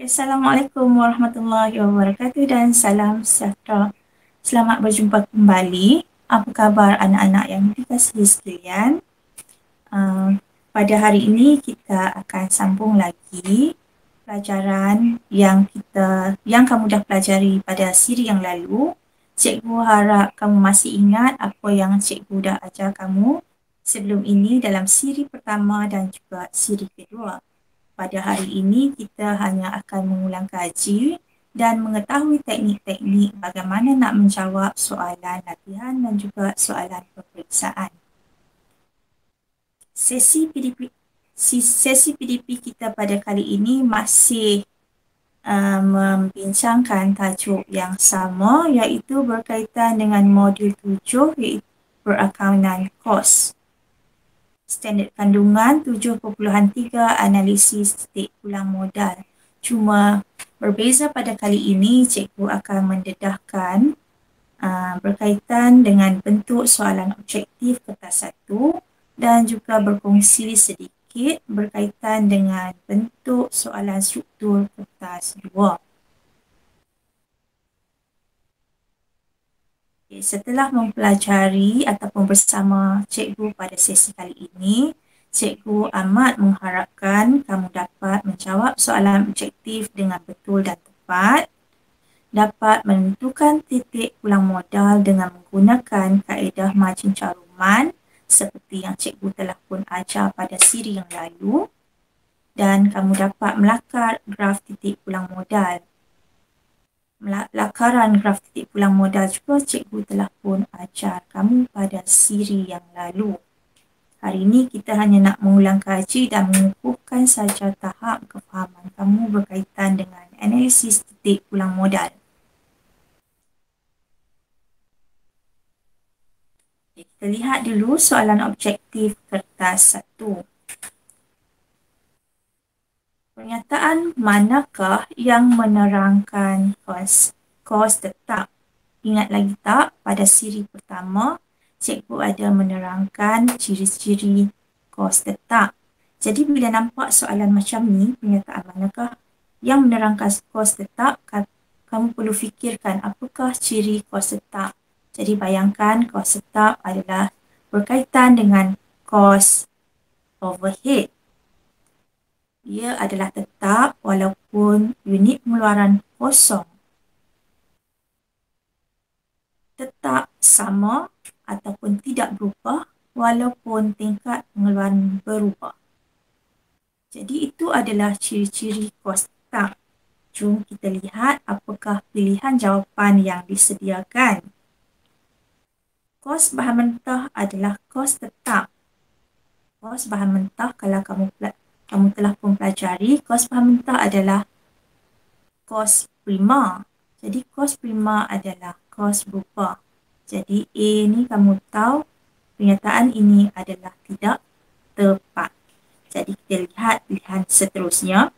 Assalamualaikum warahmatullahi wabarakatuh dan salam sejahtera. Selamat berjumpa kembali. Apa khabar anak-anak yang dikasihi sekalian? Uh, Pada hari ini kita akan sambung lagi pelajaran yang kamu dah pelajari pada siri yang lalu. Cikgu harap kamu masih ingat apa yang cikgu dah ajar kamu sebelum ini dalam siri pertama dan juga siri kedua. Pada hari ini kita hanya akan mengulang kaji dan mengetahui teknik-teknik bagaimana nak menjawab soalan latihan dan juga soalan peperiksaan. Sesi PDP kita pada kali ini masih membincangkan tajuk yang sama iaitu berkaitan dengan modul 7 iaitu perakaunan kos. Standard kandungan 7.3 analisis titik pulang modal. Cuma berbeza pada kali ini, cikgu akan mendedahkan berkaitan dengan bentuk soalan objektif kertas 1 dan juga berkongsi sedikit berkaitan dengan bentuk soalan struktur kertas 2. Setelah mempelajari ataupun bersama cikgu pada sesi kali ini, cikgu amat mengharapkan kamu dapat menjawab soalan objektif dengan betul dan tepat, dapat menentukan titik pulang modal dengan menggunakan kaedah margin caruman seperti yang cikgu telah pun ajar pada siri yang lalu, dan kamu dapat melakar graf titik pulang modal. Lakaran graf titik pulang modal juga cikgu telah pun ajar kamu pada siri yang lalu. Hari ini kita hanya nak mengulang kaji dan mengukuhkan saja tahap kefahaman kamu berkaitan dengan analisis titik pulang modal. Kita lihat dulu soalan objektif kertas 1. Pernyataan manakah yang menerangkan kos tetap? Ingat lagi tak, pada siri pertama, cikgu ada menerangkan ciri-ciri kos tetap. Jadi bila nampak soalan macam ni, pernyataan manakah yang menerangkan kos tetap, kamu perlu fikirkan apakah ciri kos tetap. Jadi bayangkan kos tetap adalah berkaitan dengan kos overhead. Ia adalah tetap walaupun unit pengeluaran kosong. Tetap sama ataupun tidak berubah walaupun tingkat pengeluaran berubah. Jadi itu adalah ciri-ciri kos tetap. Jom kita lihat apakah pilihan jawapan yang disediakan. Kos bahan mentah adalah kos tetap. Kos bahan mentah, kalau kamu telah pun pelajari, kos bahan mentah adalah kos prima. Jadi kos prima adalah kos berubah. Jadi A ni kamu tahu pernyataan ini adalah tidak tepat. Jadi kita lihat pilihan seterusnya.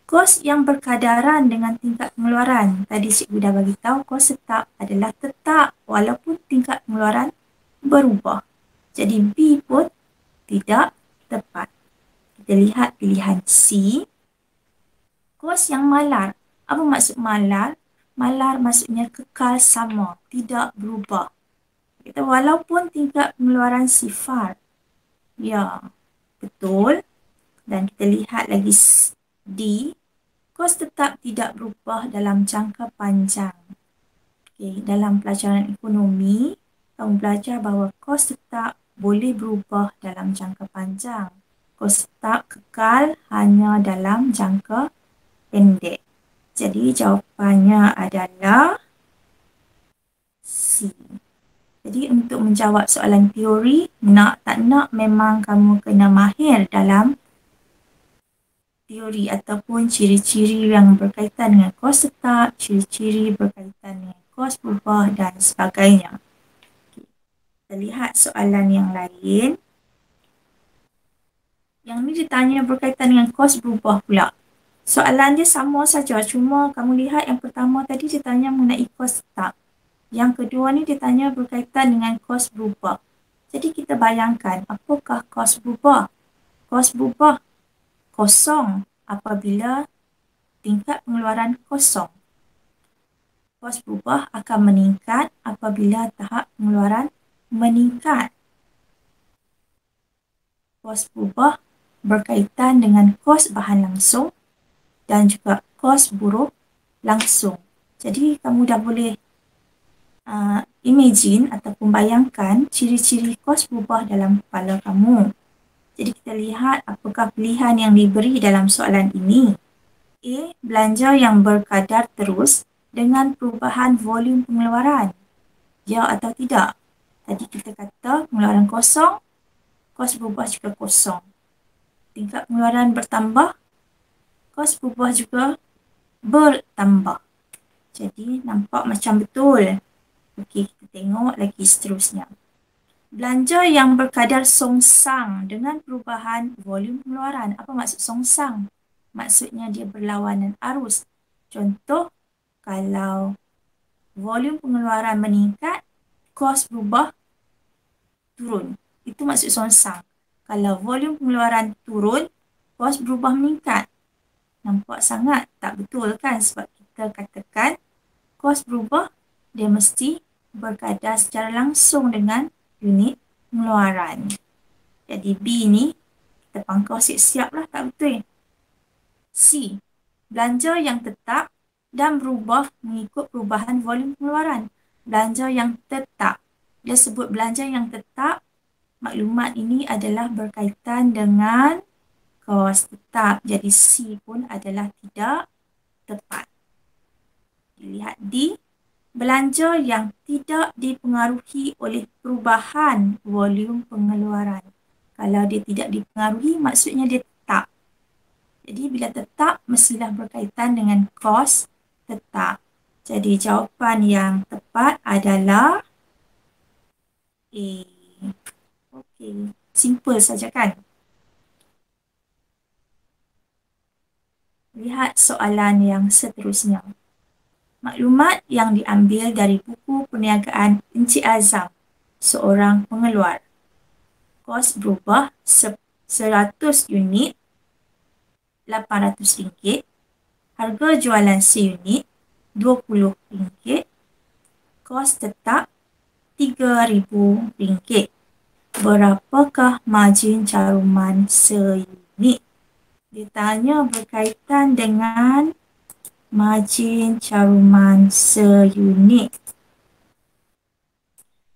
Kos yang berkadaran dengan tingkat pengeluaran. Tadi cikgu dah bagi tahu kos tetap adalah tetap walaupun tingkat pengeluaran berubah. Jadi B pun tidak tepat. Kita lihat pilihan C. Kos yang malar. Apa maksud malar? Malar maksudnya kekal sama, tidak berubah. Kita walaupun tingkat pengeluaran sifar. Ya, betul. Dan kita lihat lagi D. Kos tetap tidak berubah dalam jangka panjang. Okay, dalam pelajaran ekonomi, kamu belajar bahawa kos tetap boleh berubah dalam jangka panjang. Kos tetap kekal hanya dalam jangka pendek. Jadi jawapannya adalah C. Jadi untuk menjawab soalan teori, nak tak nak memang kamu kena mahir dalam teori ataupun ciri-ciri yang berkaitan dengan kos tetap, ciri-ciri berkaitan dengan kos berubah dan sebagainya. Okay. Kita lihat soalan yang lain. Yang ni ditanya berkaitan dengan kos berubah pula. Soalan dia sama saja, cuma kamu lihat yang pertama tadi ditanya mengenai kos tetap. Yang kedua ni ditanya berkaitan dengan kos berubah. Jadi kita bayangkan apakah kos berubah? Kos berubah kosong apabila tingkat pengeluaran kosong. Kos berubah akan meningkat apabila tahap pengeluaran meningkat. Kos berubah berkaitan dengan kos bahan langsung dan juga kos buruh langsung. Jadi kamu dah boleh imagine ataupun bayangkan ciri-ciri kos berubah dalam kepala kamu. Jadi kita lihat apakah pilihan yang diberi dalam soalan ini. A. Belanja yang berkadar terus dengan perubahan volume pengeluaran. Ya atau tidak? Tadi kita kata pengeluaran kosong, kos berubah juga kosong. Tingkat pengeluaran bertambah, kos berubah juga bertambah. Jadi nampak macam betul. Okey, kita tengok lagi seterusnya. Belanja yang berkadar songsang dengan perubahan volume pengeluaran. Apa maksud songsang? Maksudnya dia berlawanan arus. Contoh, kalau volume pengeluaran meningkat, kos berubah turun. Itu maksud songsang. Kalau volume pengeluaran turun, kos berubah meningkat. Nampak sangat tak betul kan? Sebab kita katakan kos berubah, dia mesti berkadar secara langsung dengan unit pengeluaran. Jadi B ni kita pangkau siap-siap lah, tak betul. C. Belanja yang tetap dan berubah mengikut perubahan volume pengeluaran. Belanja yang tetap. Dia sebut belanja yang tetap, maklumat ini adalah berkaitan dengan kos tetap. Jadi C pun adalah tidak tepat. Lihat D. Belanja yang tidak dipengaruhi oleh perubahan volume pengeluaran. Kalau dia tidak dipengaruhi, maksudnya dia tetap. Jadi bila tetap, mestilah berkaitan dengan kos tetap. Jadi jawapan yang tepat adalah A. Okey, simple saja kan? Lihat soalan yang seterusnya. Maklumat yang diambil dari buku perniagaan Encik Azam, seorang pengeluar. Kos berubah 100 unit RM800. Harga jualan seunit RM20. Kos tetap RM3,000. Berapakah margin caruman seunit? Dia tanya berkaitan dengan margin caruman seunit.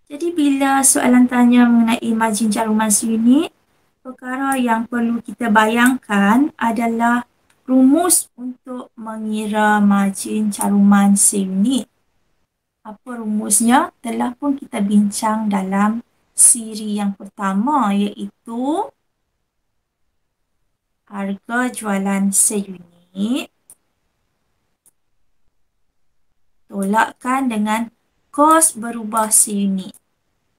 Jadi bila soalan tanya mengenai margin caruman seunit, perkara yang perlu kita bayangkan adalah rumus untuk mengira margin caruman seunit. Apa rumusnya? Telah pun kita bincang dalam siri yang pertama, iaitu harga jualan seunit tolakkan dengan kos berubah seunit.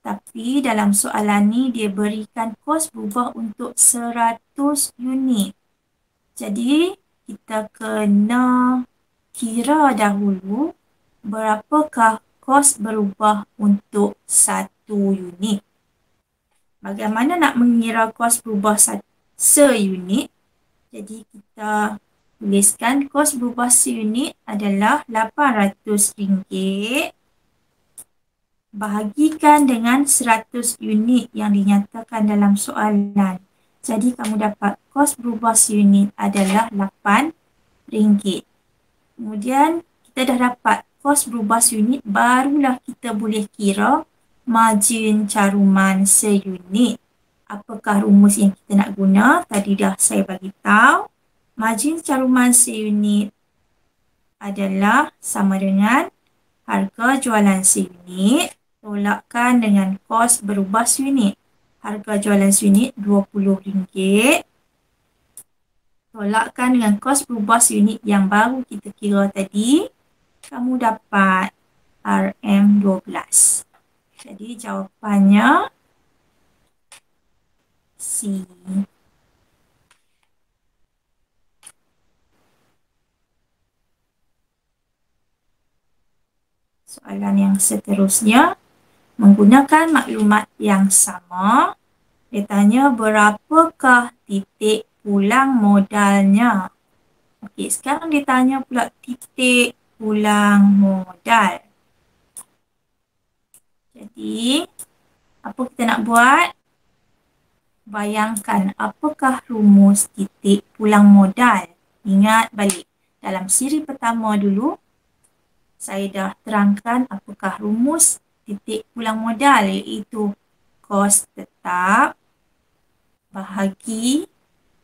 Tapi dalam soalan ni dia berikan kos berubah untuk 100 unit. Jadi kita kena kira dahulu berapakah kos berubah untuk 1 unit. Bagaimana nak mengira kos berubah seunit? Jadi kita tuliskan kos berubah seunit adalah RM800 bahagikan dengan 100 unit yang dinyatakan dalam soalan. Jadi kamu dapat kos berubah seunit adalah RM8. Kemudian kita dah dapat kos berubah seunit, barulah kita boleh kira margin caruman seunit. Apakah rumus yang kita nak guna? Tadi dah saya bagi tahu. Margin caruman seunit adalah sama dengan harga jualan seunit tolakkan dengan kos berubah seunit. Harga jualan seunit RM20 tolakkan dengan kos berubah seunit yang baru kita kira tadi. Kamu dapat RM12. Jadi jawapannya C. Soalan yang seterusnya, menggunakan maklumat yang sama, dia tanya berapakah titik pulang modalnya. Okey, sekarang dia tanya pula titik pulang modal. Jadi, apa kita nak buat? Bayangkan apakah rumus titik pulang modal. Ingat balik. Dalam siri pertama dulu, saya dah terangkan apakah rumus titik pulang modal, iaitu kos tetap bahagi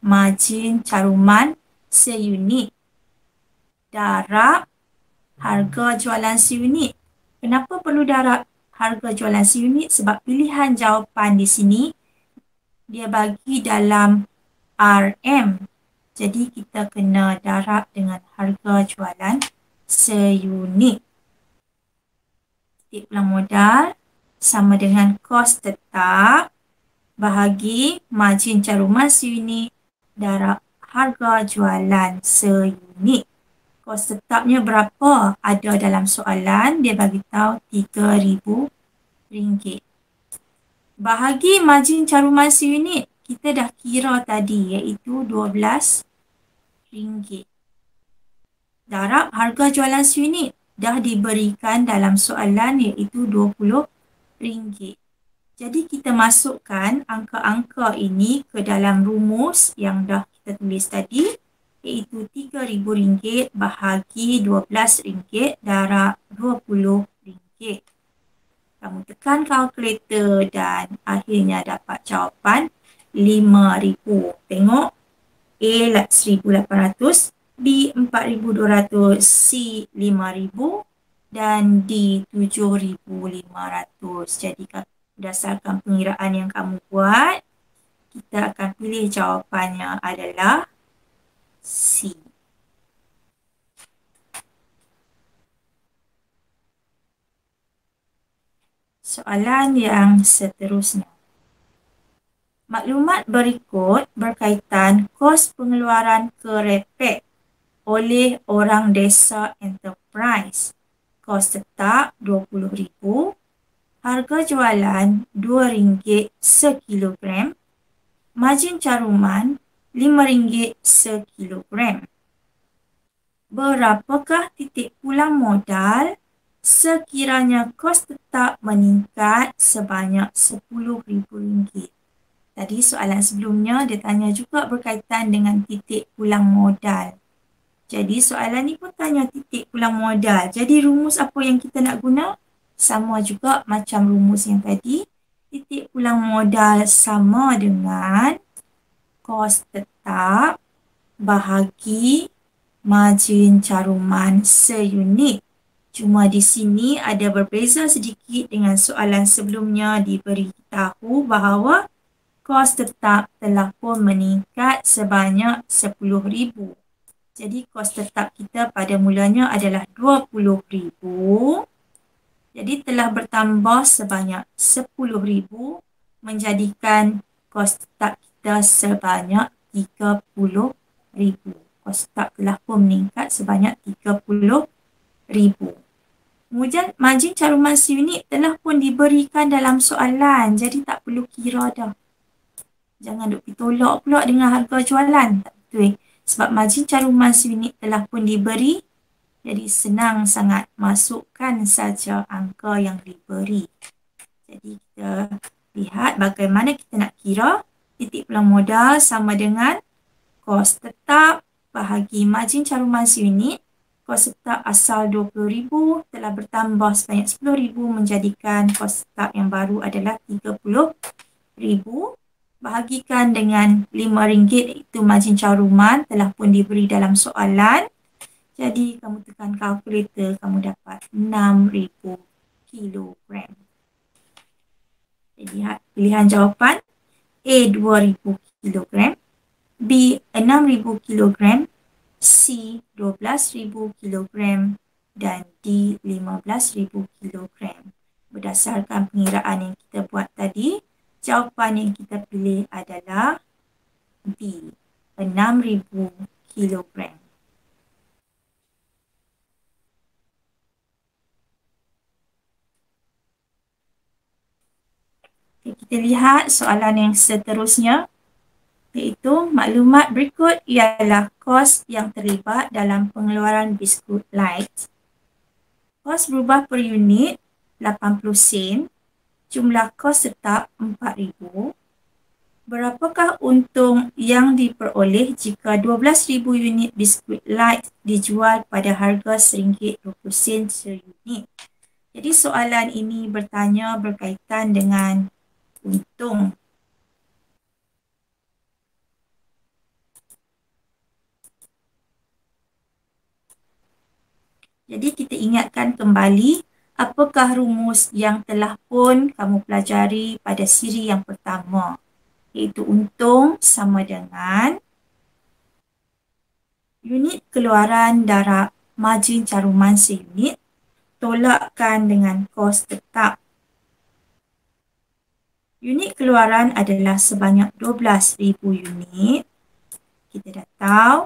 margin caruman seunit darab harga jualan seunit. Kenapa perlu darab harga jualan seunit? Sebab pilihan jawapan di sini dia bagi dalam RM. Jadi kita kena darab dengan harga jualan seunit. Titik pulang modal sama dengan kos tetap bahagi margin caruman seunit darab harga jualan seunit. Kos tetapnya berapa? Ada dalam soalan, dia bagi tahu RM3,000. Bahagi margin caruman seunit, kita dah kira tadi iaitu RM12. Darab harga jualan seunit dah diberikan dalam soalan iaitu RM20. Jadi kita masukkan angka-angka ini ke dalam rumus yang dah kita tulis tadi, iaitu RM3,000 bahagi RM12 darab RM20. Kamu tekan kalkulator dan akhirnya dapat jawapan RM5,000. Tengok, A 1,800, B 4,200, C 5,000 dan D 7,500. Jadi berdasarkan pengiraan yang kamu buat, kita akan pilih jawapannya adalah C. Soalan yang seterusnya. Maklumat berikut berkaitan kos pengeluaran kerepek oleh orang desa enterprise. Kos tetap RM20,000, harga jualan RM2 sekilogram, margin caruman RM5 sekilogram. Berapakah titik pulang modal sekiranya kos tetap meningkat sebanyak RM10,000? Tadi soalan sebelumnya dia tanya juga berkaitan dengan titik pulang modal. Jadi soalan ni pun tanya titik pulang modal. Jadi rumus apa yang kita nak guna? Sama juga macam rumus yang tadi. Titik pulang modal sama dengan kos tetap bahagi margin caruman seunit. Cuma di sini ada berbeza sedikit dengan soalan sebelumnya, diberitahu bahawa kos tetap telah pun meningkat sebanyak RM10,000. Jadi kos tetap kita pada mulanya adalah RM20,000. Jadi telah bertambah sebanyak RM10,000 menjadikan kos tetap kita sebanyak RM30,000. Kos tetap telah pun meningkat sebanyak RM30,000. Kemudian margin caruman seunit telah pun diberikan dalam soalan. Jadi tak perlu kira dah. Jangan duk tolak pula dengan harga jualan. Tak betul. Sebab margin caruman seunit telah pun diberi. Jadi senang sangat. Masukkan saja angka yang diberi. Jadi kita lihat bagaimana kita nak kira. Titik pulang modal sama dengan kos tetap bahagi margin caruman seunit. Kos tetap asal RM20,000 telah bertambah sebanyak RM10,000 menjadikan kos tetap yang baru adalah RM30,000. Bahagikan dengan RM5 iaitu margin caruman telah pun diberi dalam soalan. Jadi kamu tekan kalkulator, kamu dapat 6,000 kilogram. Jadi lihat pilihan jawapan. A 2,000 kilogram, B 6,000 kilogram, C 12,000 kilogram dan D 15,000 kilogram. Berdasarkan pengiraan yang kita buat tadi, jawapan yang kita pilih adalah B, 6,000 kilogram. Okay, kita lihat soalan yang seterusnya. iaitu maklumat berikut ialah kos yang terlibat dalam pengeluaran biskut light. Kos berubah per unit 80 sen, jumlah kos tetap 4,000. Berapakah untung yang diperoleh jika 12,000 unit biskut light dijual pada harga RM1.20 seunit? Jadi soalan ini bertanya berkaitan dengan untung. Jadi kita ingatkan kembali apakah rumus yang telah pun kamu pelajari pada siri yang pertama, iaitu untung sama dengan unit keluaran darab margin caruman seunit tolakkan dengan kos tetap. Unit keluaran adalah sebanyak 12,000 unit. Kita dah tahu.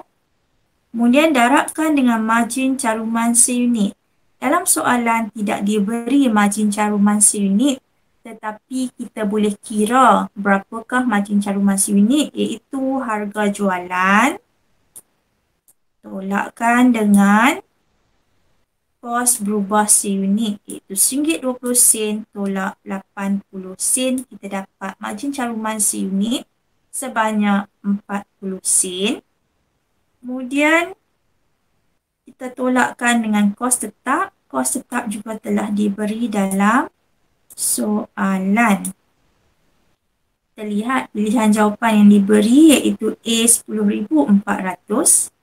Kemudian darabkan dengan margin caruman seunit. Dalam soalan tidak diberi margin caruman seunit, tetapi kita boleh kira berapakah margin caruman seunit, iaitu harga jualan tolakkan dengan kos berubah seunit, iaitu RM1.20 tolak 80 sen. Kita dapat margin caruman seunit sebanyak 40 sen. Kemudian kita tolakkan dengan kos tetap. Kos tetap juga telah diberi dalam soalan. Kita lihat pilihan jawapan yang diberi iaitu A 10,400,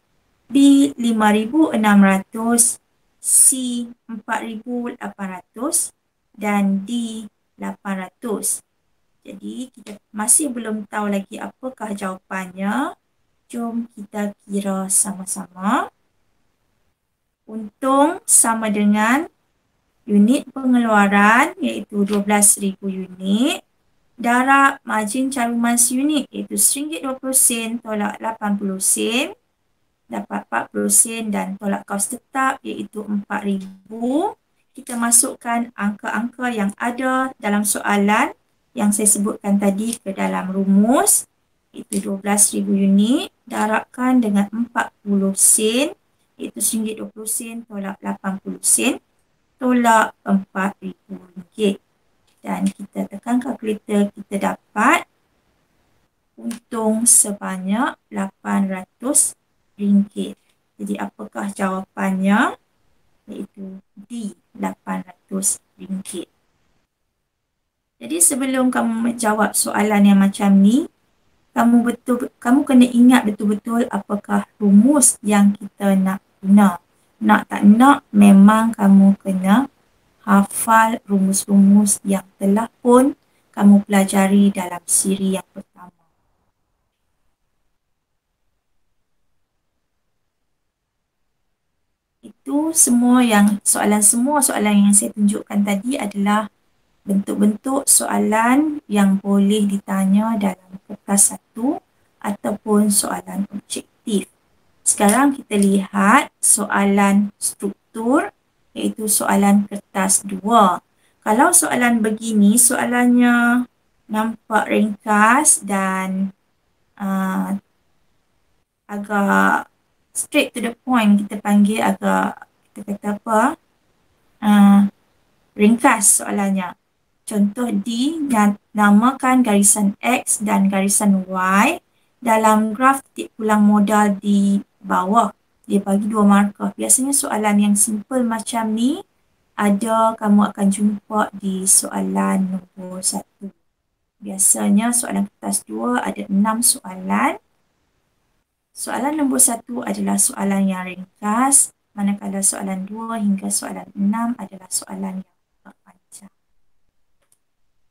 B 5,600, C 4,800 dan D 800. Jadi kita masih belum tahu lagi apakah jawapannya. Jom kita kira sama-sama. Untung sama dengan unit pengeluaran iaitu 12,000 unit darab margin caruman seunit iaitu RM1.20 tolak 80 sen dapat 40 sen dan tolak kos tetap iaitu 4,000. Kita masukkan angka-angka yang ada dalam soalan yang saya sebutkan tadi ke dalam rumus, iaitu 12,000 unit darabkan dengan 40 sen iaitu RM1.20 tolak 80 sen tolak RM4,000. Dan kita tekan kalkulator, kita dapat untung sebanyak RM800. Jadi apakah jawapannya? Iaitu D, RM800. Jadi sebelum kamu menjawab soalan yang macam ni, kamu kena ingat betul-betul apakah rumus yang kita nak guna. Nak tak nak, memang kamu kena hafal rumus-rumus yang telah pun kamu pelajari dalam siri yang pertama. Itu semua soalan yang saya tunjukkan tadi adalah bentuk-bentuk soalan yang boleh ditanya dalam kertas 1 ataupun soalan objektif. Sekarang kita lihat soalan struktur iaitu soalan kertas 2. Kalau soalan begini, soalannya nampak ringkas dan agak straight to the point, kita panggil agak, kita kata apa, ringkas soalannya. Contoh D, namakan garisan X dan garisan Y dalam graf titik pulang modal di bawah. Dia bagi 2 markah. Biasanya soalan yang simple macam ni kamu akan jumpa di soalan nombor 1. Biasanya soalan kertas 2 ada 6 soalan. Soalan nombor 1 adalah soalan yang ringkas, manakala soalan 2 hingga soalan 6 adalah soalan yang panjang.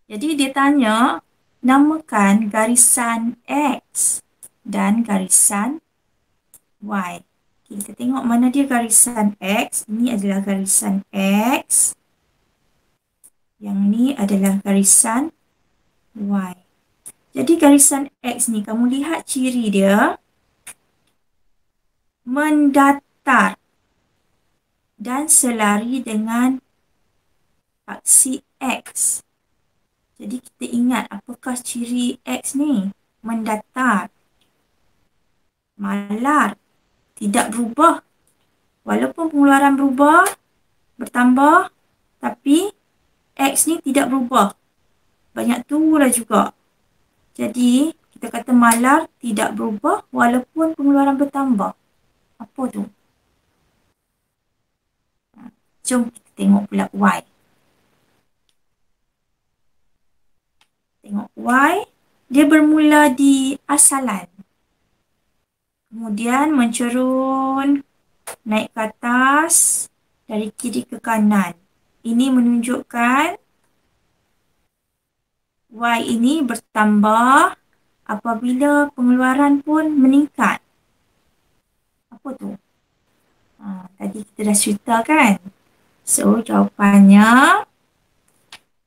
Jadi dia tanya, namakan garisan X dan garisan Y. Kita tengok mana dia garisan X. Ini adalah garisan X. Yang ni adalah garisan Y. Jadi garisan X ni, kamu lihat ciri dia mendatar dan selari dengan aksi X. Jadi kita ingat apakah ciri X ni? Mendatar. malar, tidak berubah. Walaupun pengeluaran bertambah, tapi X ni tidak berubah. Banyak turunlah juga. Jadi, kita kata malar tidak berubah walaupun pengeluaran bertambah. Apa tu? Jom kita tengok pula Y. Tengok Y, dia bermula di asalan. Kemudian mencerun naik ke atas dari kiri ke kanan. Ini menunjukkan Y ini bertambah apabila pengeluaran pun meningkat. Apa tu? Tadi kita dah cerita kan? So, jawapannya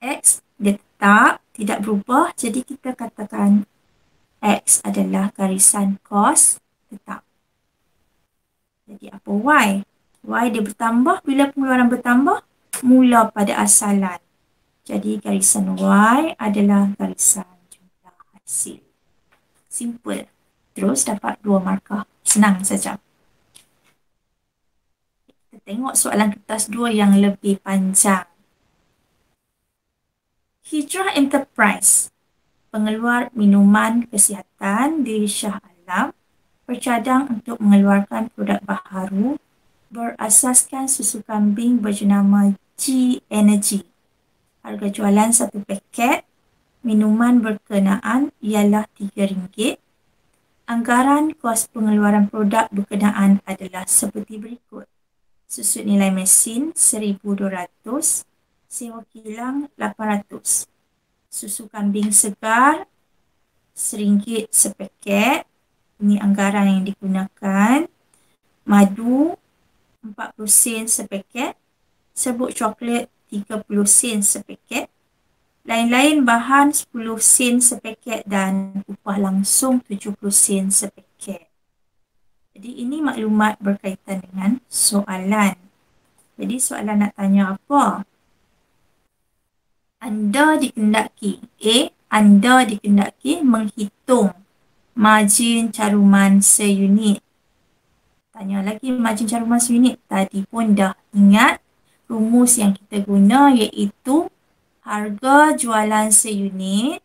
X dia tetap tidak berubah. Jadi, kita katakan X adalah garisan kos tetap. Jadi, apa Y? Y dia bertambah bila pengeluaran bertambah mula pada asalan. Jadi, garisan Y adalah garisan jumlah hasil. Simple. Terus dapat 2 markah. Senang saja. Kita tengok soalan kertas 2 yang lebih panjang. Hijrah Enterprise, pengeluar minuman kesihatan di Shah Alam, bercadang untuk mengeluarkan produk baharu berasaskan susu kambing berjenama G Energy. Harga jualan satu paket minuman berkenaan ialah RM3. Anggaran kos pengeluaran produk berkenaan adalah seperti berikut. Susut nilai mesin RM1,200, sewa kilang RM800. Susu kambing segar RM1 sepaket. Ini anggaran yang digunakan. Madu 40 sen sepaket. Serbuk coklat 30 sen sepaket. Lain-lain bahan 10 sen sepaket dan upah langsung 70 sen sepaket. Jadi ini maklumat berkaitan dengan soalan. Jadi soalan nak tanya apa? Anda dikendaki menghitung margin caruman seunit. Tanya lagi margin caruman seunit. Tadi pun dah ingat rumus yang kita guna iaitu harga jualan seunit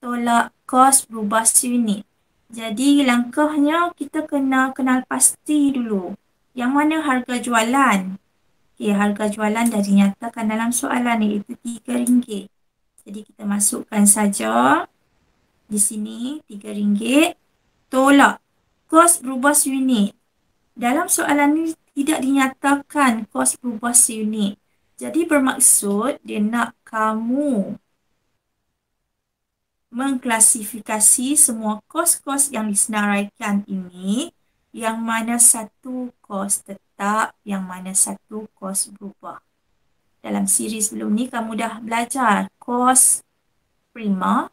tolak kos berubah seunit. Jadi langkahnya kita kena kenal pasti dulu. Yang mana harga jualan? Okay, harga jualan dah dinyatakan dalam soalan iaitu RM3. Jadi kita masukkan saja di sini RM3 tolak kos berubah seunit. Dalam soalan ini tidak dinyatakan kos berubah seunit. Jadi bermaksud dia nak kamu mengklasifikasi semua kos-kos yang disenaraikan ini, yang mana satu kos tetap, yang mana satu kos berubah. Dalam siri sebelum ni kamu dah belajar kos prima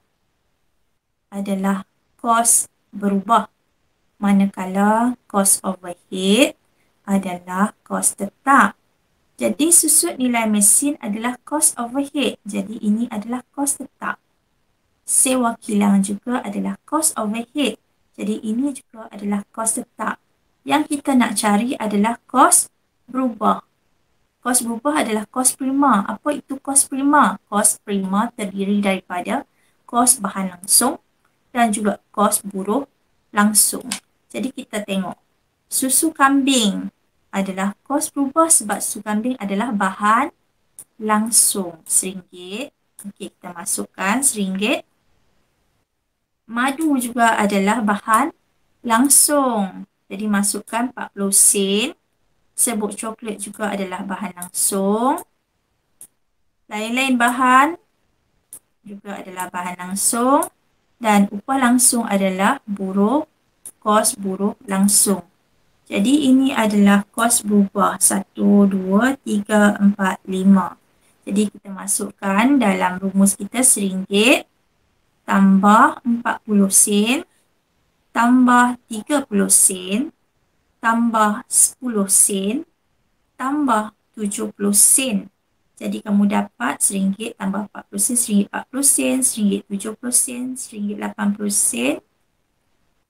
adalah kos berubah, manakala kos overhead adalah kos tetap. Jadi susut nilai mesin adalah kos overhead, jadi ini adalah kos tetap. Sewa kilang juga adalah kos overhead. Jadi ini juga adalah kos tetap. Yang kita nak cari adalah kos berubah. Kos berubah adalah kos prima. Apa itu kos prima? Kos prima terdiri daripada kos bahan langsung dan juga kos buruh langsung. Jadi kita tengok. Susu kambing adalah kos berubah sebab susu kambing adalah bahan langsung. RM1. Okey, kita masukkan RM1. Madu juga adalah bahan langsung. Jadi masukkan 40 sen. Serbuk coklat juga adalah bahan langsung. Lain-lain bahan juga adalah bahan langsung. Dan upah langsung adalah kos buruh langsung. Jadi ini adalah kos berubah. 1, 2, 3, 4, 5. Jadi kita masukkan dalam rumus kita RM1 tambah 40 sen, tambah 30 sen, tambah 10 sen, tambah 70 sen. Jadi kamu dapat RM1 tambah 40 sen, RM1 40 sen, RM1 70 sen, RM1 80 sen,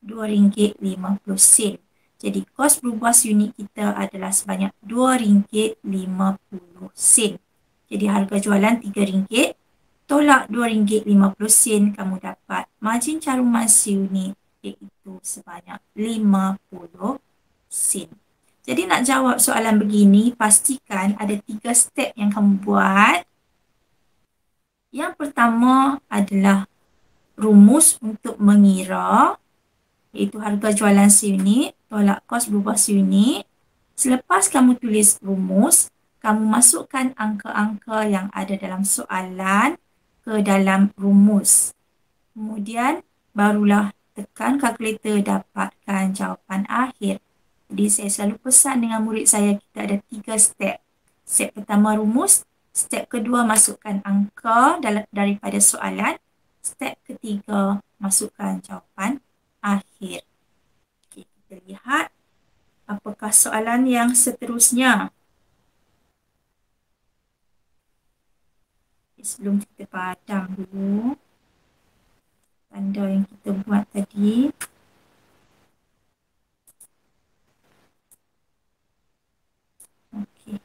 RM2 50 sen. Jadi kos berubah unit kita adalah sebanyak RM2.50. Jadi harga jualan RM3, tolak RM2.50, kamu dapat margin caruman seunit iaitu sebanyak 50 sen. Jadi nak jawab soalan begini, pastikan ada 3 step yang kamu buat. Yang pertama adalah rumus untuk mengira, iaitu harga jualan seunit tolak kos berubah seunit. Selepas kamu tulis rumus, kamu masukkan angka-angka yang ada dalam soalan ke dalam rumus. Kemudian barulah tekan kalkulator dapatkan jawapan akhir. Jadi saya selalu pesan dengan murid saya, kita ada 3 step. Step pertama rumus, step kedua masukkan angka daripada soalan, step ketiga masukkan jawapan akhir. Okey, kita lihat apakah soalan yang seterusnya. Sebelum kita padam dulu tanda yang kita buat tadi. Okey.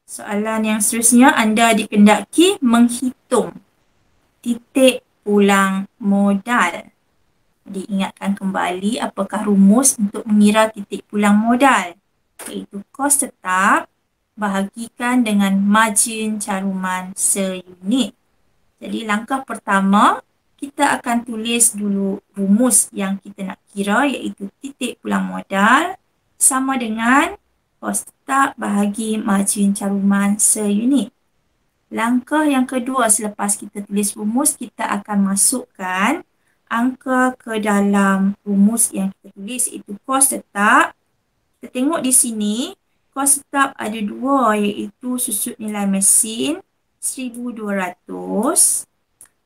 Soalan yang seterusnya, anda dikendaki menghitung titik pulang modal. Diingatkan kembali apakah rumus untuk mengira titik pulang modal, iaitu kos tetap bahagikan dengan margin caruman seunit. Jadi langkah pertama, kita akan tulis dulu rumus yang kita nak kira, iaitu titik pulang modal sama dengan kos tetap bahagi margin caruman seunit. Langkah yang kedua, selepas kita tulis rumus, kita akan masukkan angka ke dalam rumus yang kita tulis, iaitu kos tetap. Kita tengok di sini, kos tetap ada dua, iaitu susut nilai mesin 1,200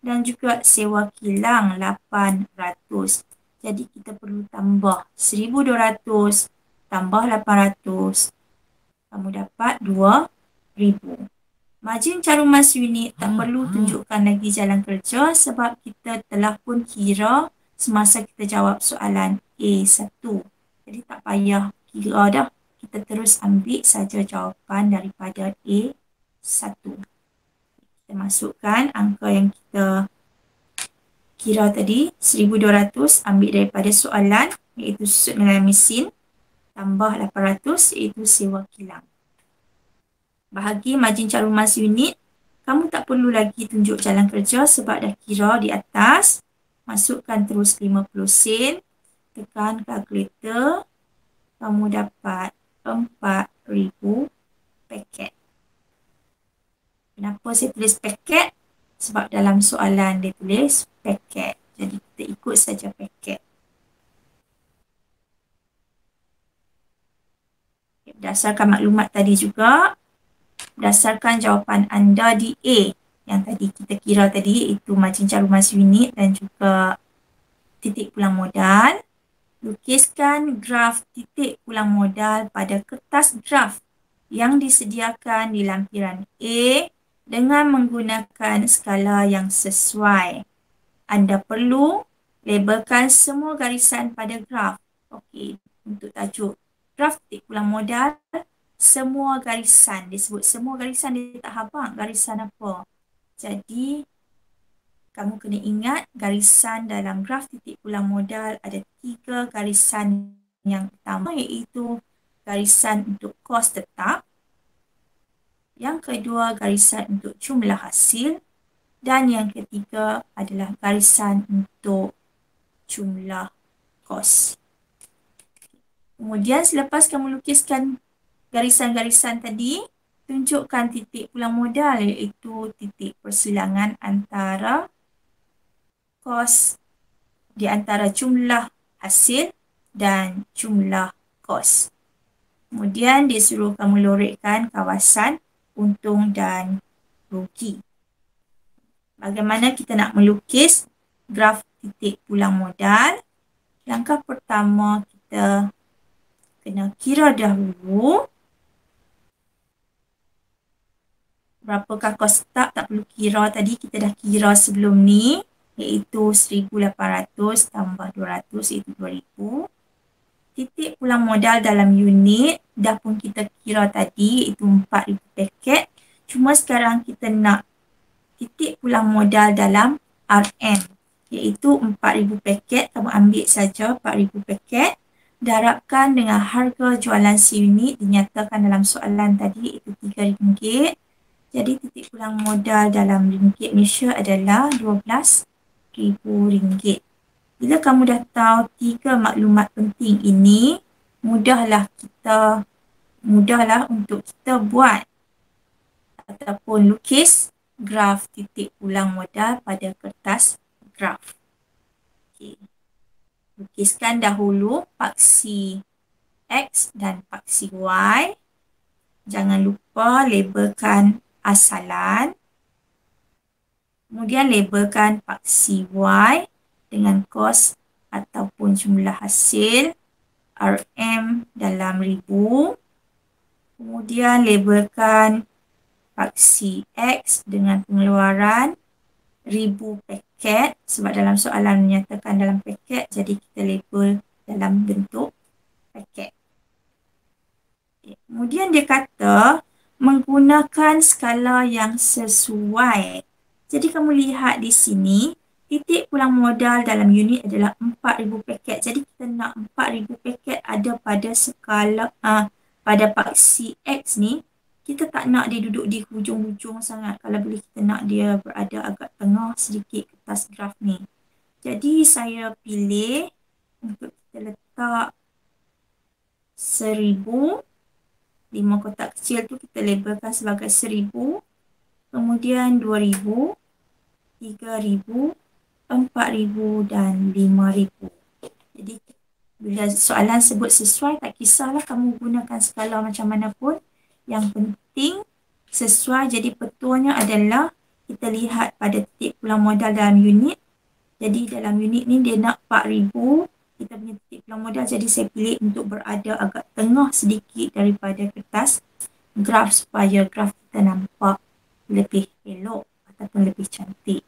dan juga sewa kilang 800. Jadi kita perlu tambah 1,200 tambah 800, kamu dapat 2,000. Margin caruman seunit tak perlu tunjukkan lagi jalan kerja sebab kita telah pun kira semasa kita jawab soalan A1. Jadi tak payah kira dah. Kita terus ambil saja jawapan daripada A1. Kita masukkan angka yang kita kira tadi, 1,200 ambil daripada soalan, iaitu susut nilai mesin, tambah 800 iaitu sewa kilang. Bahagi margin caruman seunit, kamu tak perlu lagi tunjuk jalan kerja sebab dah kira di atas. Masukkan terus 50 sen, tekan kalkulator, kamu dapat 4,000 paket. Kenapa saya tulis paket? Sebab dalam soalan dia tulis paket. Jadi kita ikut saja paket. Berdasarkan maklumat tadi juga, berdasarkan jawapan anda di A yang tadi kita kira tadi, iaitu margin caruman seunit dan juga titik pulang modal, lukiskan graf titik pulang modal pada kertas graf yang disediakan di lampiran A dengan menggunakan skala yang sesuai. Anda perlu labelkan semua garisan pada graf. Okey, untuk tajuk graf titik pulang modal, semua garisan, disebut semua garisan, dia tak habaq garisan apa. Jadi, kamu kena ingat garisan dalam graf titik pulang modal ada 3 garisan yang utama, iaitu garisan untuk kos tetap, yang kedua garisan untuk jumlah hasil, dan yang ketiga adalah garisan untuk jumlah kos. Kemudian selepas kamu lukiskan garisan-garisan tadi, tunjukkan titik pulang modal, iaitu titik persilangan antara kos di antara jumlah hasil dan jumlah kos. Kemudian disuruh kamu lorekkan kawasan untung dan rugi. Bagaimana kita nak melukis graf titik pulang modal? Langkah pertama, kita kena kira dahulu berapakah kos tetap tak perlu kira tadi, kita dah kira sebelum ni, iaitu 1,800 tambah 200 iaitu 2,000. Titik pulang modal dalam unit dah pun kita kira tadi iaitu 4,000 paket. Cuma sekarang kita nak titik pulang modal dalam RM iaitu 4,000 paket. Kamu ambil saja 4,000 paket. Darabkan dengan harga jualan seunit dinyatakan dalam soalan tadi iaitu RM3. Jadi titik pulang modal dalam ringgit Malaysia adalah RM12,000. Bila kamu dah tahu 3 maklumat penting ini, mudahlah untuk kita buat ataupun lukis graf titik pulang modal pada kertas graf. Okay. Lukiskan dahulu paksi X dan paksi Y. Jangan lupa labelkan asalan. Kemudian labelkan paksi Y dengan kos ataupun jumlah hasil RM dalam ribu. Kemudian labelkan paksi X dengan pengeluaran 1,000 paket sebab dalam soalan menyatakan dalam paket, jadi kita label dalam bentuk paket. Kemudian dia kata menggunakan skala yang sesuai. Jadi kamu lihat di sini, titik pulang modal dalam unit adalah 4,000 paket. Jadi kita nak 4,000 paket ada pada skala pada paksi X ni. Kita tak nak dia duduk di hujung-hujung sangat. Kalau boleh kita nak dia berada agak tengah sedikit kertas graf ni. Jadi saya pilih untuk kita letak 1,000. 5 kotak kecil tu kita labelkan sebagai 1,000. Kemudian 2,000, 3,000, 4,000 dan 5,000. Jadi bila soalan sebut sesuai, tak kisahlah kamu gunakan skala macam mana pun. Yang penting sesuai. Jadi petuanya adalah kita lihat pada titik pulang modal dalam unit. Jadi dalam unit ni dia nak 4,000. Kita punya titik pulang modal, jadi saya pilih untuk berada agak tengah sedikit daripada kertas graf supaya graf kita nampak lebih elok ataupun lebih cantik.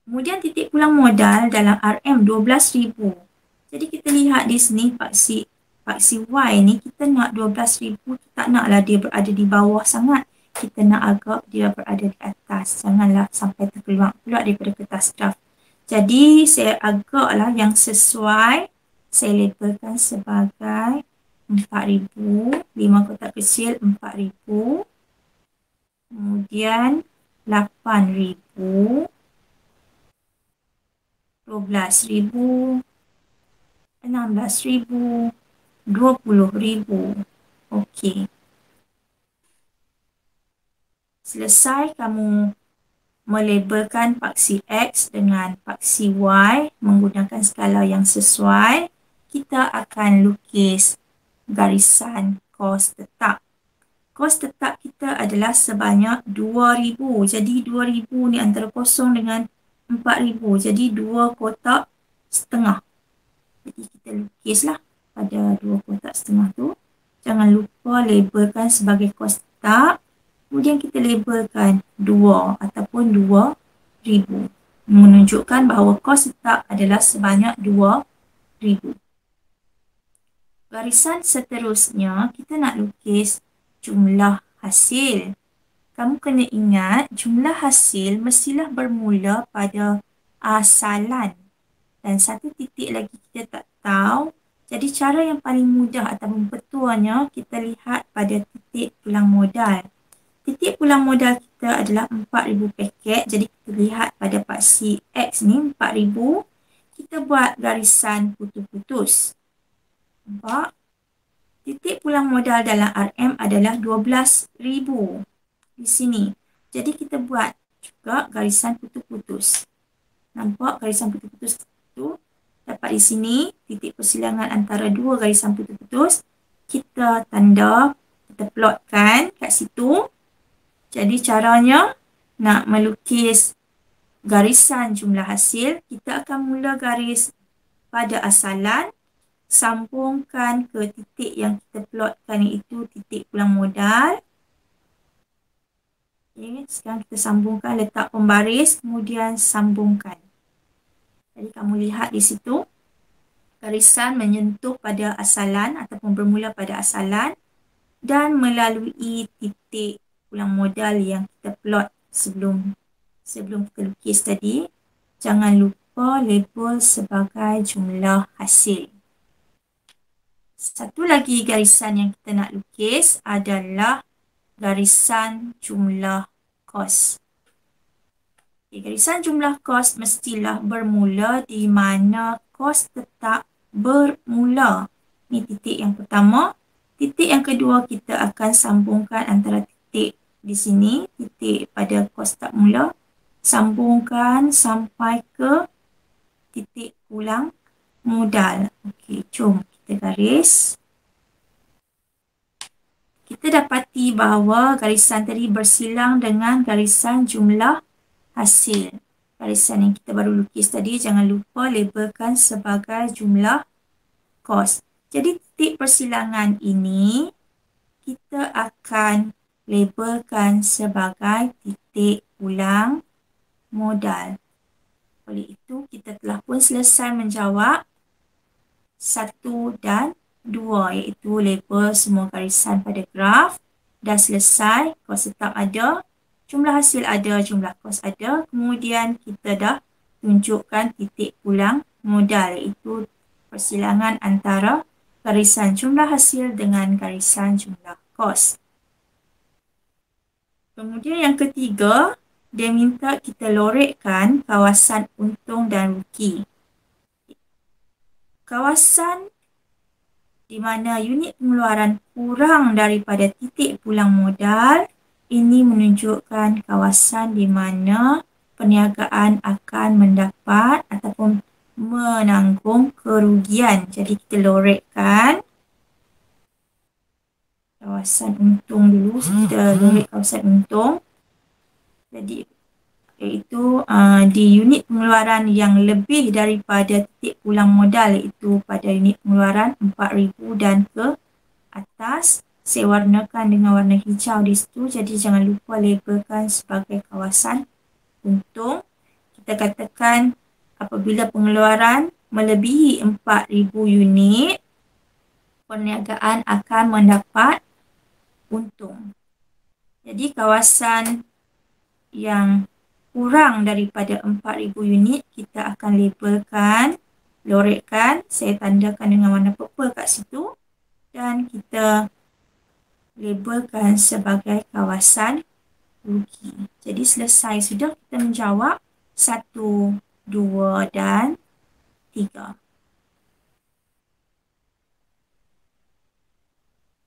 Kemudian titik pulang modal dalam RM 12,000. Jadi kita lihat di sini paksi Y ni kita nak 12,000, tak naklah dia berada di bawah sangat. Kita nak agak dia berada di atas. Janganlah sampai terkeluar pula daripada kertas graf. Jadi saya agaklah yang sesuai, saya labelkan sebagai 4,000, 5 kotak kecil 4,000, kemudian 8,000, 12,000, 16,000, 20,000. Okey. Selesai kamu melabelkan paksi X dengan paksi Y menggunakan skala yang sesuai, kita akan lukis garisan kos tetap. Kos tetap kita adalah sebanyak 2,000. Jadi 2,000 ni antara kosong dengan 4,000. Jadi 2 kotak setengah. Jadi kita lukislah pada 2 kotak setengah tu. Jangan lupa labelkan sebagai kos tetap. Kemudian kita labelkan 2 ataupun 2,000. Menunjukkan bahawa kos tetap adalah sebanyak 2,000. Garisan seterusnya, kita nak lukis jumlah hasil. Kamu kena ingat, jumlah hasil mestilah bermula pada asalan. Dan satu titik lagi kita tak tahu. Jadi cara yang paling mudah ataupun petuanya, kita lihat pada titik pulang modal. Titik pulang modal kita adalah 4,000 paket. Jadi kita lihat pada paksi X ni 4,000. Kita buat garisan putus-putus. Nampak? Titik pulang modal dalam RM adalah 12,000 di sini. Jadi kita buat juga garisan putus-putus. Nampak garisan putus-putus tu? Dapat di sini titik persilangan antara dua garisan putus-putus. Kita tanda, kita plotkan kat situ. Jadi caranya nak melukis garisan jumlah hasil, kita akan mula garis pada asalan, sambungkan ke titik yang kita plotkan iaitu titik pulang modal. Sekarang kita sambungkan, letak pembaris, kemudian sambungkan. Jadi kamu lihat di situ, garisan menyentuh pada asalan ataupun bermula pada asalan dan melalui titik ulang modal yang kita plot sebelum kita lukis tadi. Jangan lupa label sebagai jumlah hasil. Satu lagi garisan yang kita nak lukis adalah garisan jumlah kos. Garisan jumlah kos mestilah bermula di mana kos tetap bermula. Ini titik yang pertama. Titik yang kedua, kita akan sambungkan antara titik di sini, titik pada kos tak mula, sambungkan sampai ke titik ulang modal. Okey, jom kita garis. Kita dapati bahawa garisan tadi bersilang dengan garisan jumlah hasil. Garisan yang kita baru lukis tadi, jangan lupa labelkan sebagai jumlah kos. Jadi titik persilangan ini kita akan labelkan sebagai titik ulang modal. Oleh itu, kita telah pun selesai menjawab 1 dan 2, iaitu label semua garisan pada graf. Dah selesai, kos tetap ada, jumlah hasil ada, jumlah kos ada. Kemudian kita dah tunjukkan titik ulang modal, iaitu persilangan antara garisan jumlah hasil dengan garisan jumlah kos. Kemudian yang ketiga, dia minta kita lorekkan kawasan untung dan rugi. Kawasan di mana unit pengeluaran kurang daripada titik pulang modal, ini menunjukkan kawasan di mana perniagaan akan mendapat ataupun menanggung kerugian. Jadi kita lorekkan kawasan untung dulu. Kita lorek kawasan untung. Jadi iaitu di unit pengeluaran yang lebih daripada titik pulang modal, iaitu pada unit pengeluaran 4,000 dan ke atas. Saya warnakan dengan warna hijau di situ. Jadi jangan lupa labelkan sebagai kawasan untung. Kita katakan apabila pengeluaran melebihi 4,000 unit, perniagaan akan mendapat untung. Jadi kawasan yang kurang daripada 4,000 unit kita akan labelkan, lorekkan. Saya tandakan dengan warna purple kat situ. Dan kita labelkan sebagai kawasan rugi. Jadi selesai sudah kita menjawab 1, 2 dan 3.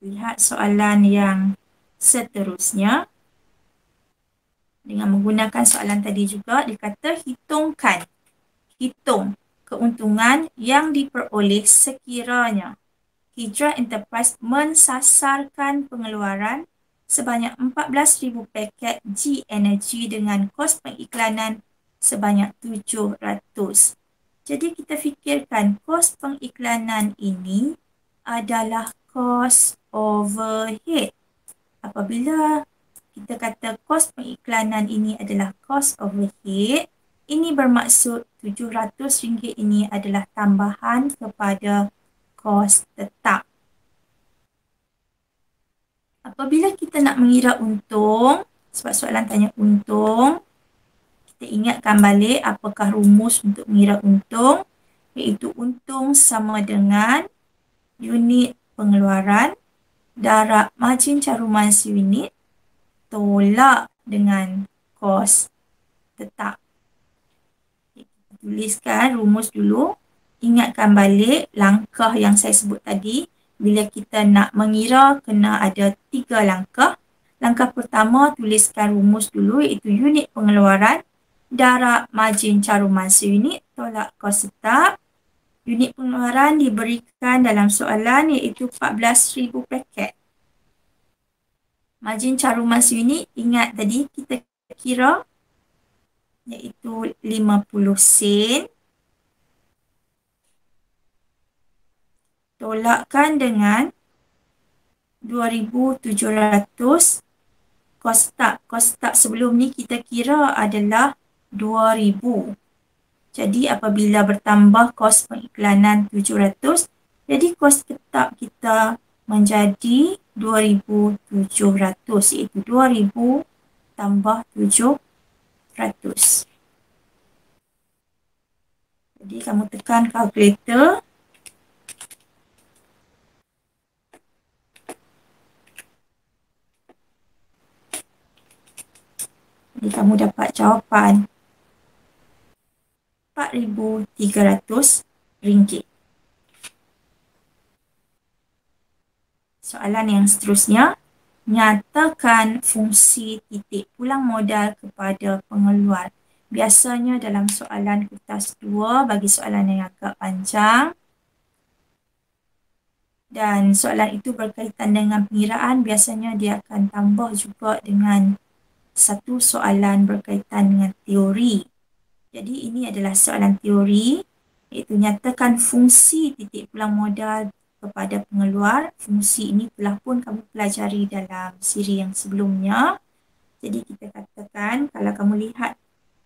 Lihat soalan yang seterusnya. Dengan menggunakan soalan tadi juga, dia kata hitung keuntungan yang diperoleh sekiranya Hijrah Enterprise mensasarkan pengeluaran sebanyak 14,000 paket G Energy dengan kos pengiklanan sebanyak 700. Jadi kita fikirkan kos pengiklanan ini adalah kos overhead. Apabila kita kata kos pengiklanan ini adalah kos overhead, ini bermaksud RM700 ini adalah tambahan kepada kos tetap. Apabila kita nak mengira untung, sebab soalan tanya untung, kita ingatkan balik apakah rumus untuk mengira untung, iaitu untung sama dengan unit pengeluaran darab margin caruman unit tolak dengan kos tetap. Tuliskan rumus dulu. Ingatkan balik langkah yang saya sebut tadi. Bila kita nak mengira, kena ada 3 langkah. Langkah pertama, tuliskan rumus dulu, iaitu unit pengeluaran darab margin caruman unit tolak kos tetap. Unit pengeluaran diberikan dalam soalan iaitu 14,000 paket. Margin caruman unit, ingat tadi kita kira iaitu 50 sen. Tolakkan dengan 2,700 kos tak sebelum ni kita kira adalah 2,000. Jadi apabila bertambah kos pengiklanan 700, jadi kos tetap kita menjadi 2,700, iaitu 2,000 tambah 700. Jadi kamu tekan kalkulator. Jadi kamu dapat jawapan RM4,300. Soalan yang seterusnya, nyatakan fungsi titik pulang modal kepada pengeluar. Biasanya dalam soalan kertas 2 bagi soalan yang agak panjang dan soalan itu berkaitan dengan pengiraan, biasanya dia akan tambah juga dengan satu soalan berkaitan dengan teori. Jadi ini adalah soalan teori, iaitu nyatakan fungsi titik pulang modal kepada pengeluar. Fungsi ini telah pun kamu pelajari dalam siri yang sebelumnya. Jadi kita katakan kalau kamu lihat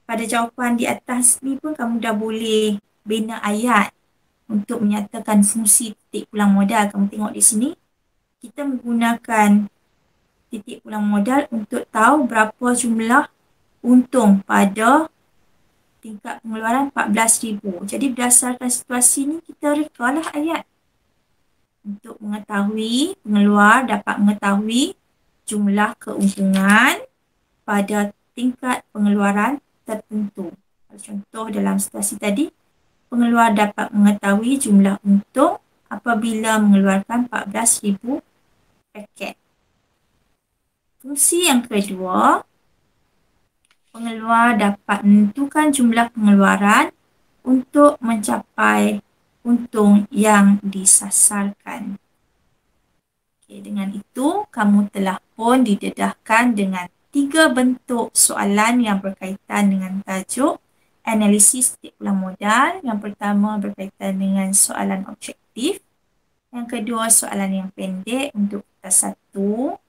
pada jawapan di atas ni pun kamu dah boleh bina ayat untuk menyatakan fungsi titik pulang modal. Kamu tengok di sini, kita menggunakan titik pulang modal untuk tahu berapa jumlah untung pada tingkat pengeluaran 14,000. Jadi berdasarkan situasi ni kita rekalah ayat untuk mengetahui pengeluar dapat mengetahui jumlah keuntungan pada tingkat pengeluaran tertentu. Contoh dalam situasi tadi, pengeluar dapat mengetahui jumlah untung apabila mengeluarkan 14,000 paket. Fungsi yang kedua, pengeluar dapat menentukan jumlah pengeluaran untuk mencapai untung yang disasarkan. Okay, dengan itu, kamu telah pun didedahkan dengan 3 bentuk soalan yang berkaitan dengan tajuk analisis titik pulang modal. Yang pertama berkaitan dengan soalan objektif. Yang kedua, soalan yang pendek untuk kertas 1.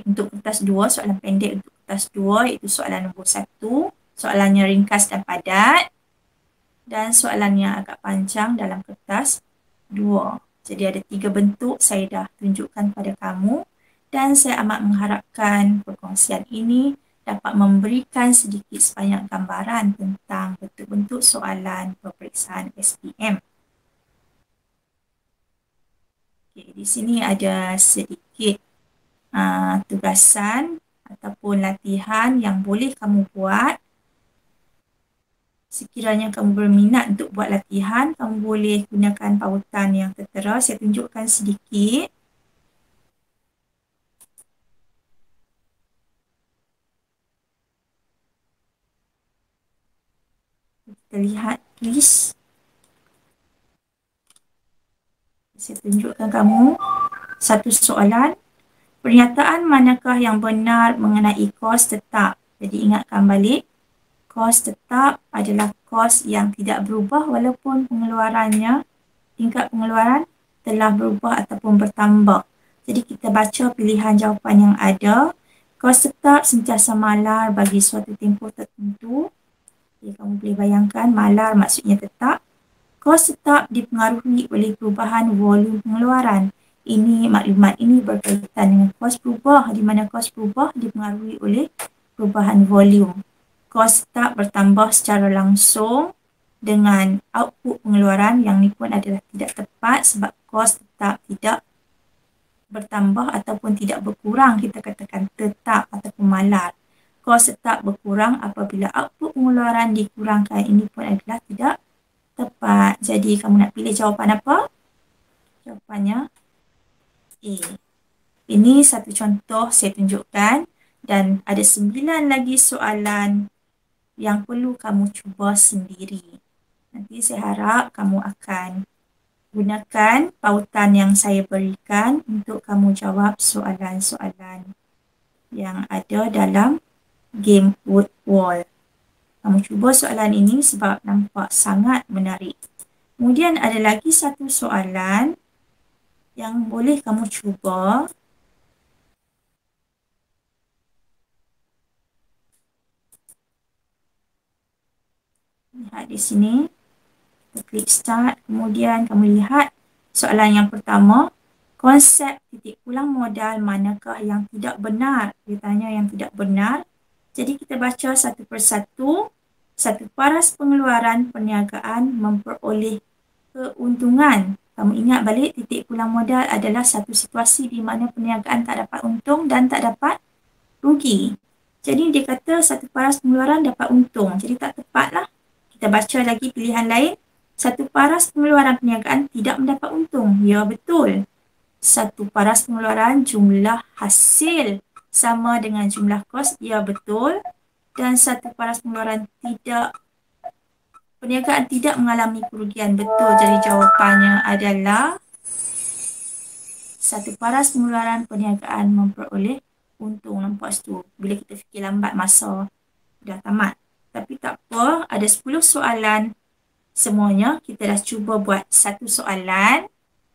Untuk kertas 2, soalan pendek untuk kertas 2 iaitu soalan nombor 1. Soalannya ringkas dan padat. Dan soalan yang agak panjang dalam kertas 2. Jadi ada 3 bentuk saya dah tunjukkan pada kamu. Dan saya amat mengharapkan perkongsian ini dapat memberikan sedikit sebanyak gambaran tentang bentuk-bentuk soalan peperiksaan SPM. Okay, di sini ada sedikit tugasan ataupun latihan yang boleh kamu buat. Sekiranya kamu berminat untuk buat latihan, kamu boleh gunakan pautan yang tertera. Saya tunjukkan sedikit. Kita lihat please. Saya tunjukkan kamu satu soalan. Pernyataan manakah yang benar mengenai kos tetap? Jadi ingatkan balik. Kos tetap adalah kos yang tidak berubah walaupun pengeluarannya, tingkat pengeluaran telah berubah ataupun bertambah. Jadi kita baca pilihan jawapan yang ada. Kos tetap sentiasa malar bagi suatu tempoh tertentu. Jadi kamu boleh bayangkan malar maksudnya tetap. Kos tetap dipengaruhi oleh perubahan volum pengeluaran. Ini maklumat ini berkaitan dengan kos berubah, di mana kos berubah dipengaruhi oleh perubahan volum. Kos tetap bertambah secara langsung dengan output pengeluaran, yang ni pun adalah tidak tepat sebab kos tetap tidak bertambah ataupun tidak berkurang. Kita katakan tetap ataupun malar. Kos tetap berkurang apabila output pengeluaran dikurangkan. Ini pun adalah tidak tepat. Jadi kamu nak pilih jawapan apa? Jawapannya A. Ini satu contoh saya tunjukkan dan ada 9 lagi soalan yang perlu kamu cuba sendiri. Nanti saya harap kamu akan gunakan pautan yang saya berikan untuk kamu jawab soalan-soalan yang ada dalam game word wall. Kamu cuba soalan ini sebab nampak sangat menarik. Kemudian ada lagi satu soalan yang boleh kamu cuba. Lihat di sini. Kita klik start. Kemudian kamu lihat soalan yang pertama. Konsep titik pulang modal manakah yang tidak benar? Dia tanya yang tidak benar. Jadi kita baca satu persatu. Satu paras pengeluaran perniagaan memperoleh keuntungan. Kamu ingat balik titik pulang modal adalah satu situasi di mana perniagaan tak dapat untung dan tak dapat rugi. Jadi dia kata satu paras pengeluaran dapat untung. Jadi tak tepatlah. Kita baca lagi pilihan lain. Satu paras pengeluaran perniagaan tidak mendapat untung. Ya, betul. Satu paras pengeluaran jumlah hasil sama dengan jumlah kos. Ya, betul. Dan satu paras pengeluaran perniagaan tidak mengalami kerugian. Betul. Jadi jawapannya adalah satu paras pengeluaran perniagaan memperoleh untung. Nampak tu. Bila kita fikir lambat masa dah tamat. Tapi tak apa. Ada 10 soalan semuanya. Kita dah cuba buat satu soalan.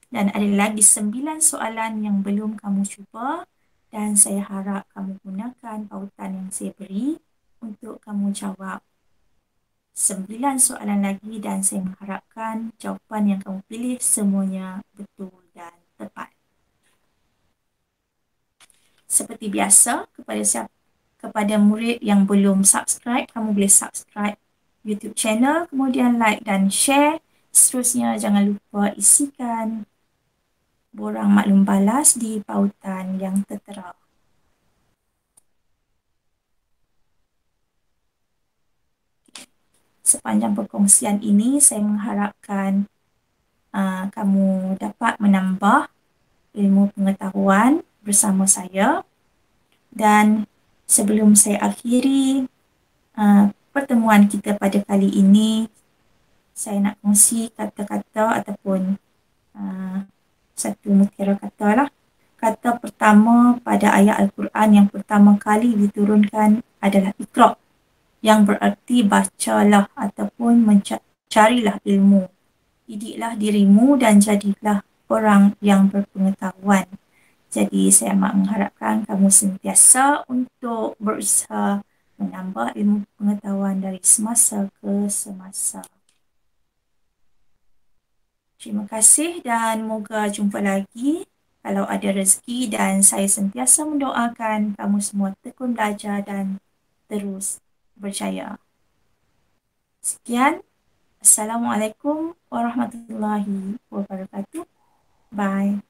Dan ada lagi 9 soalan yang belum kamu cuba. Dan saya harap kamu gunakan pautan yang saya beri untuk kamu jawab 9 soalan lagi. Dan saya mengharapkan jawapan yang kamu pilih semuanya betul dan tepat. Seperti biasa, kepada murid yang belum subscribe, kamu boleh subscribe YouTube channel, kemudian like dan share. Seterusnya, jangan lupa isikan borang maklum balas di pautan yang tertera. Sepanjang perkongsian ini, saya mengharapkan kamu dapat menambah ilmu pengetahuan bersama saya. Dan sebelum saya akhiri pertemuan kita pada kali ini, saya nak kongsi kata-kata ataupun satu mutiara kata lah. Kata pertama pada ayat Al-Quran yang pertama kali diturunkan adalah Iqra, yang berarti bacalah ataupun carilah ilmu. Didiklah dirimu dan jadilah orang yang berpengetahuan. Jadi saya amat mengharapkan kamu sentiasa untuk berusaha menambah ilmu pengetahuan dari semasa ke semasa. Terima kasih dan moga jumpa lagi kalau ada rezeki, dan saya sentiasa mendoakan kamu semua tekun belajar dan terus berjaya. Sekian. Assalamualaikum warahmatullahi wabarakatuh. Bye.